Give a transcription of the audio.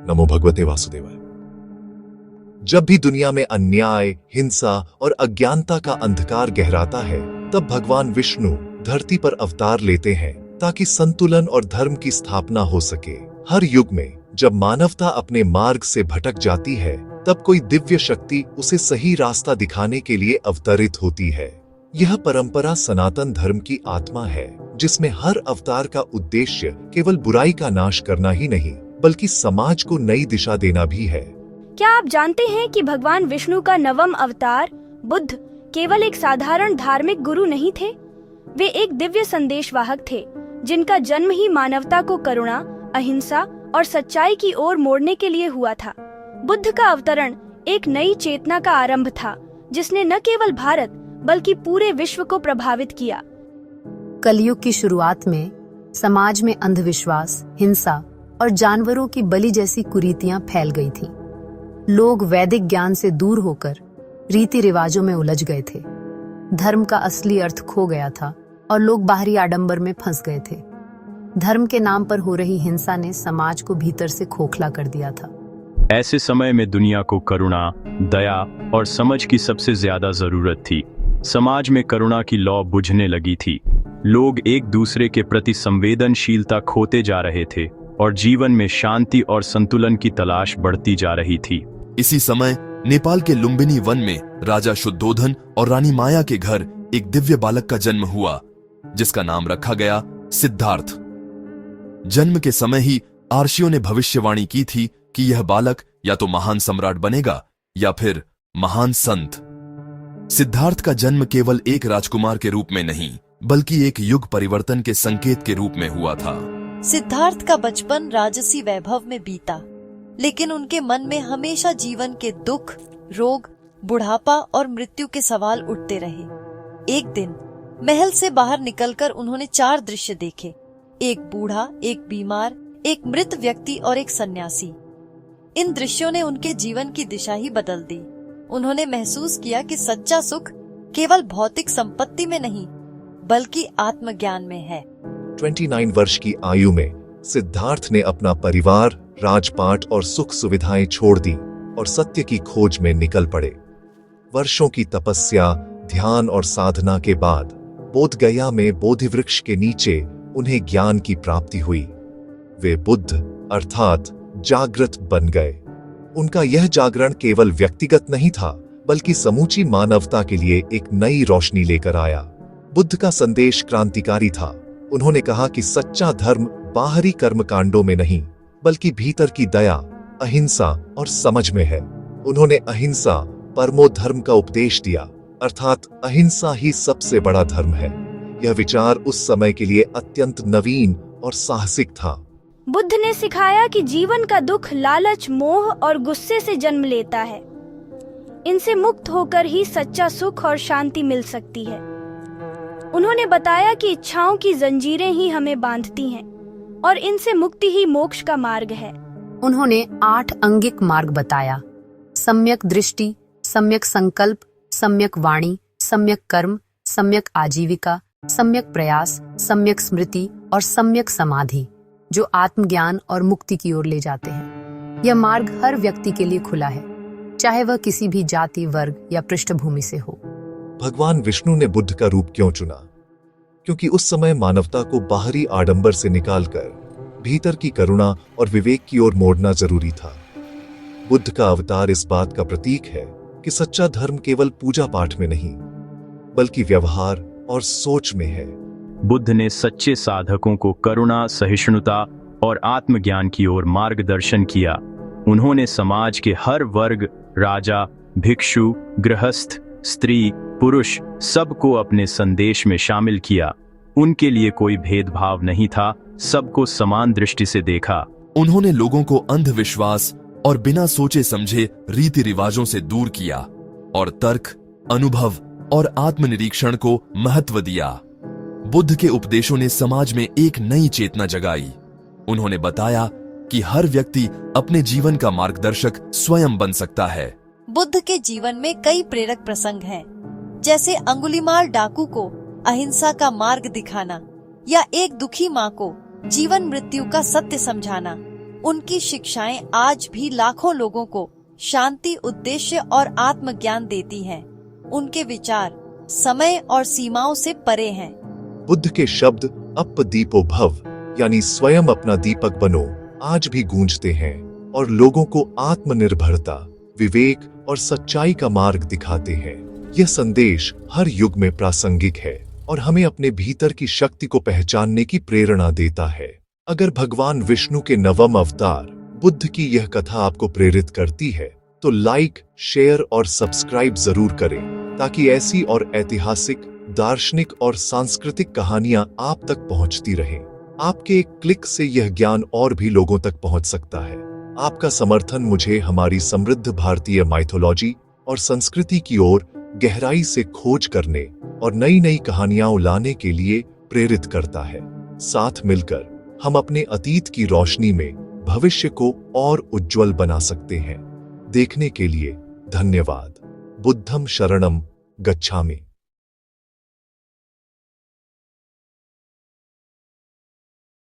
नमो भगवते वासुदेवाय। जब भी दुनिया में अन्याय, हिंसा और अज्ञानता का अंधकार गहराता है, तब भगवान विष्णु धरती पर अवतार लेते हैं ताकि संतुलन और धर्म की स्थापना हो सके। हर युग में जब मानवता अपने मार्ग से भटक जाती है, तब कोई दिव्य शक्ति उसे सही रास्ता दिखाने के लिए अवतरित होती है। यह परंपरा सनातन धर्म की आत्मा है, जिसमें हर अवतार का उद्देश्य केवल बुराई का नाश करना ही नहीं, बल्कि समाज को नई दिशा देना भी है। क्या आप जानते हैं कि भगवान विष्णु का नवम अवतार बुद्ध केवल एक साधारण धार्मिक गुरु नहीं थे? वे एक दिव्य संदेशवाहक थे, जिनका जन्म ही मानवता को करुणा, अहिंसा और सच्चाई की ओर मोड़ने के लिए हुआ था। बुद्ध का अवतरण एक नई चेतना का आरंभ था, जिसने न केवल भारत बल्कि पूरे विश्व को प्रभावित किया। कलयुग की शुरुआत में समाज में अंधविश्वास, हिंसा और जानवरों की बलि जैसी कुरीतियां फैल गई थीं। लोग वैदिक ज्ञान से दूर होकर रीति रिवाजों में उलझ गए थे। धर्म का असली अर्थ खो गया था और लोग बाहरी आडंबर में फंस गए थे। धर्म के नाम पर हो रही हिंसा ने समाज को भीतर से खोखला कर दिया था। ऐसे समय में दुनिया को करुणा, दया और समझ की सबसे ज्यादा जरूरत थी। समाज में करुणा की लौ बुझने लगी थी। लोग एक दूसरे के प्रति संवेदनशीलता खोते जा रहे थे और जीवन में शांति और संतुलन की तलाश बढ़ती जा रही थी। इसी समय नेपाल के लुम्बिनी वन में राजा शुद्धोधन और रानी माया के घर एक दिव्य बालक का जन्म हुआ, जिसका नाम रखा गया सिद्धार्थ। जन्म के समय ही आर्षियों ने भविष्यवाणी की थी कि यह बालक या तो महान सम्राट बनेगा या फिर महान संत। सिद्धार्थ का जन्म केवल एक राजकुमार के रूप में नहीं, बल्कि एक युग परिवर्तन के संकेत के रूप में हुआ था। सिद्धार्थ का बचपन राजसी वैभव में बीता, लेकिन उनके मन में हमेशा जीवन के दुख, रोग, बुढ़ापा और मृत्यु के सवाल उठते रहे। एक दिन महल से बाहर निकलकर उन्होंने 4 दृश्य देखे। एक बूढ़ा, एक बीमार, एक मृत व्यक्ति और एक सन्यासी। इन दृश्यों ने उनके जीवन की दिशा ही बदल दी। उन्होंने महसूस किया कि सच्चा सुख केवल भौतिक संपत्ति में नहीं, बल्कि आत्मज्ञान में है। 29 वर्ष की आयु में सिद्धार्थ ने अपना परिवार, राजपाट और सुख सुविधाएं छोड़ दी और सत्य की खोज में निकल पड़े। वर्षों की तपस्या, ध्यान और साधना के बाद बोध गया में बोधि वृक्ष के नीचे उन्हें ज्ञान की प्राप्ति हुई। वे बुद्ध अर्थात जागृत बन गए। उनका यह जागरण केवल व्यक्तिगत नहीं था, बल्कि समूची मानवता के लिए एक नई रोशनी लेकर आया। बुद्ध का संदेश क्रांतिकारी था। उन्होंने कहा कि सच्चा धर्म बाहरी कर्मकांडों में नहीं, बल्कि भीतर की दया, अहिंसा और समझ में है। उन्होंने अहिंसा परमो धर्म का उपदेश दिया, अर्थात अहिंसा ही सबसे बड़ा धर्म है। यह विचार उस समय के लिए अत्यंत नवीन और साहसिक था। बुद्ध ने सिखाया कि जीवन का दुख लालच, मोह और गुस्से से जन्म लेता है। इनसे मुक्त होकर ही सच्चा सुख और शांति मिल सकती है। उन्होंने बताया कि इच्छाओं की जंजीरें ही हमें बांधती हैं और इनसे मुक्ति ही मोक्ष का मार्ग है। उन्होंने 8 अंगिक मार्ग बताया: सम्यक दृष्टि, सम्यक संकल्प, सम्यक वाणी, सम्यक कर्म, सम्यक आजीविका, सम्यक प्रयास, सम्यक स्मृति और सम्यक समाधि, जो आत्मज्ञान और मुक्ति की ओर ले जाते हैं। यह मार्ग हर व्यक्ति के लिए खुला है, चाहे वह किसी भी जाति, वर्ग या पृष्ठभूमि से हो। भगवान विष्णु ने बुद्ध का रूप क्यों चुना? क्योंकि उस समय मानवता को बाहरी आडंबर से निकालकर भीतर की करुणा और विवेक की ओर मोड़ना जरूरी था। बुद्ध का अवतार इस बात का प्रतीक है कि सच्चा धर्म केवल पूजा पाठ में नहीं, बल्कि व्यवहार और सोच में है। बुद्ध ने सच्चे साधकों को करुणा, सहिष्णुता और आत्मज्ञान की ओर मार्गदर्शन किया। उन्होंने समाज के हर वर्ग, राजा, भिक्षु, गृहस्थ, स्त्री, पुरुष, सबको अपने संदेश में शामिल किया। उनके लिए कोई भेदभाव नहीं था, सबको समान दृष्टि से देखा। उन्होंने लोगों को अंधविश्वास और बिना सोचे समझे रीति रिवाजों से दूर किया और तर्क, अनुभव और आत्मनिरीक्षण को महत्व दिया। बुद्ध के उपदेशों ने समाज में एक नई चेतना जगाई। उन्होंने बताया कि हर व्यक्ति अपने जीवन का मार्गदर्शक स्वयं बन सकता है। बुद्ध के जीवन में कई प्रेरक प्रसंग हैं, जैसे अंगुलीमाल डाकू को अहिंसा का मार्ग दिखाना या एक दुखी माँ को जीवन मृत्यु का सत्य समझाना। उनकी शिक्षाएं आज भी लाखों लोगों को शांति, उद्देश्य और आत्मज्ञान देती हैं। उनके विचार समय और सीमाओं से परे हैं। बुद्ध के शब्द अप दीपो भव यानी स्वयं अपना दीपक बनो आज भी गूंजते हैं और लोगों को आत्मनिर्भरता, विवेक और सच्चाई का मार्ग दिखाते हैं। यह संदेश हर युग में प्रासंगिक है और हमें अपने भीतर की शक्ति को पहचानने की प्रेरणा देता है। अगर भगवान विष्णु के नवम अवतार बुद्ध की यह कथा आपको प्रेरित करती है तो लाइक, शेयर और सब्सक्राइब जरूर करें ताकि ऐसी और ऐतिहासिक, दार्शनिक और सांस्कृतिक कहानियां आप तक पहुंचती रहें। आपके एक क्लिक से यह ज्ञान और भी लोगों तक पहुंच सकता है। आपका समर्थन मुझे हमारी समृद्ध भारतीय माइथोलॉजी और संस्कृति की ओर गहराई से खोज करने और नई नई कहानियां लाने के लिए प्रेरित करता है। साथ मिलकर हम अपने अतीत की रोशनी में भविष्य को और उज्जवल बना सकते हैं। देखने के लिए धन्यवाद। बुद्धं शरणं गच्छामि।